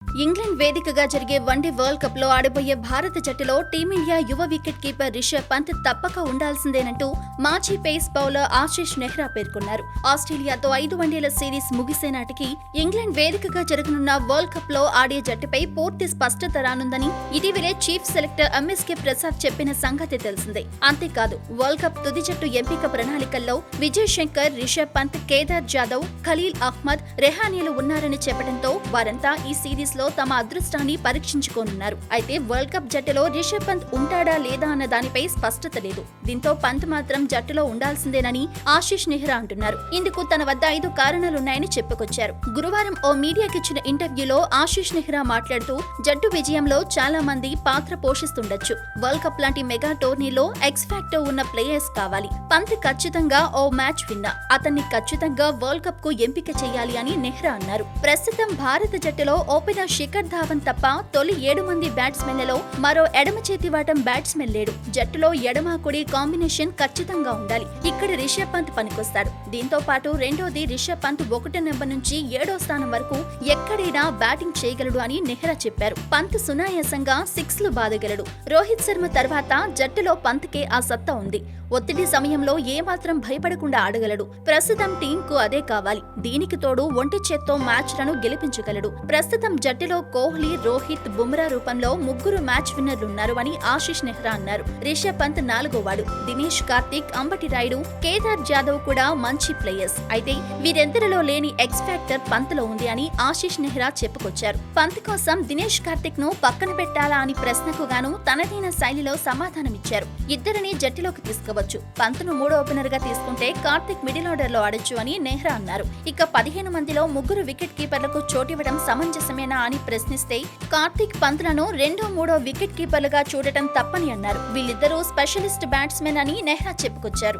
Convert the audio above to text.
England వేదికగా జరిగే one day world cup లో ఆడబోయే భారత జట్టులో టీమిండియా యువ వికెట్ కీపర్ రిషబ్ పంత్ తప్పక ఉండాల్సిందేనంటూ మాజీ పేస్ బౌలర్ ఆశిష్ నెహ్రా పేర్కొన్నారు. ఆస్ట్రేలియాతో 5 వన్డేల సిరీస్ ముగిసే నాటికి ఇంగ్లాండ్ వేదికగా జరగనున్న వరల్డ్ కప్ లో ఆడే జట్టుపై పూర్తి స్పష్టత రానుందని ఇటీవలే చీఫ్ సెలెక్టర్ ఎంఎస్కే ప్రసాద్ చెప్పిన సంగతి తెలిసిందే. అంతేకాదు, వరల్డ్ కప్ తుది జట్టు ఎంపిక ప్రణాళికల్లో విజయ్ శంకర్, రిషబ్ పంత్, కేదార్ జాదవ్, ఖలీల్ అహ్మద్, రెహానీలు ఉన్నారని చెప్పడంతో వారంతా ఈ సిరీస్ లో తమ అదృష్టాన్ని పరీక్షించుకోనున్నారు. అయితే వరల్డ్ కప్ జట్టులో రిషబ్ పంత్ ఉంటాడా లేదా అన్న దానిపై స్పష్టత లేదు. దీంతో పంత్ మాత్రం జట్టులో ఉండాల్సిందేనని ఆశిష్ నెహ్రా అంటున్నారు. ఇందుకు తన వద్ద 5 కారణాలున్నాయని చెప్పుకొచ్చారు. గురువారం ఓ మీడియాకిచ్చిన ఇంటర్వ్యూలో ఆశిష్ నెహ్రా మాట్లాడుతూ జట్టు విజయంలో చాలా మంది పాత్ర పోషిస్తుండొచ్చు. వరల్డ్ కప్ లాంటి మెగా టోర్నీలో ఎక్స్ ఫ్యాక్టర్ ఉన్న ప్లేయర్స్ కావాలి. పంత్ ఖచ్చితంగా ఓ మ్యాచ్ విన్నర్. అతన్ని ఖచ్చితంగా వరల్డ్ కప్ కు ఎంపిక చేయాలి అని నెహ్రా అన్నారు. ప్రస్తుతం భారత జట్టులో ఓపెనర్ శిఖర్ ధావన్ తప్ప తొలి 7 మంది బ్యాట్స్మెన్లలో మరో ఎడమ చేతివాటం బ్యాట్స్మెన్ లేడు. జట్టులో ఎడమ కుడి కాంబినేషన్ ఖచ్చితంగా ఉండాలి. ఇక్కడ రిషబ్ పంత్ పనికొస్తాడు. దీంతో పాటు రెండోది రిషబ్ పంత్ 1వ నెంబర్ నుంచి 7వ స్థానం వరకు ఎక్కడైనా బ్యాటింగ్ చేయగలడు అని నెహ్రా చెప్పారు. పంత్ సునాయాసంగా 6లు బాదగలడు. రోహిత్ శర్మ తర్వాత జట్టులో పంత్కే ఆ సత్తా ఉంది. ఒత్తిడి సమయంలో ఏమాత్రం భయపడకుండా ఆడగలడు. ప్రస్తుతం టీంకు అదే కావాలి. దీనికి తోడు ఒంటి చేత్తో మ్యాచ్లను గెలిపించగలడు. ప్రస్తుతం జట్టులో కోహ్లీ, రోహిత్, బుమ్రా రూపంలో 3 మ్యాచ్ విన్నర్లున్నారు అని ఆశిష్ నెహ్రా అన్నారు. రిషబ్ పంత్ 4వ వాడు. దినేష్ కార్తిక్, అంబటి రాయుడు, కేదార్ జాదవ్ కూడా మంచి ప్లేయర్స్. అయితే వీరెందరిలో లేని ఎక్స్ ఫ్యాక్టర్ పంత్లో ఉంది అని ఆశిష్ నెహ్రా చెప్పుకొచ్చారు. పంత్ కోసం దినేష్ కార్తిక్ ను పక్కన పెట్టాలా అని ప్రశ్నకు గాను తనదైన శైలిలో సమాధానమిచ్చారు. ఇద్దరిని జట్టులోకి తీసుకోవచ్చు. పంత్ను 3వ ఓపెనర్ గా తీసుకుంటే కార్తిక్ మిడిల్ ఆర్డర్ లో ఆడొచ్చు అని నెహ్రా అన్నారు. ఇక 15 మందిలో 3 వికెట్ కీపర్లకు చోటివ్వడం సమంజసమేనా అని ప్రశ్నిస్తే కార్తిక్, పంత్లను 2, 3 వికెట్ కీపర్లుగా చూడటం తప్పని అన్నారు. వీళ్ళిద్దరూ స్పెషలిస్ట్ బ్యాట్స్మెన్ అని నెహ్రా చెప్పుకొచ్చారు.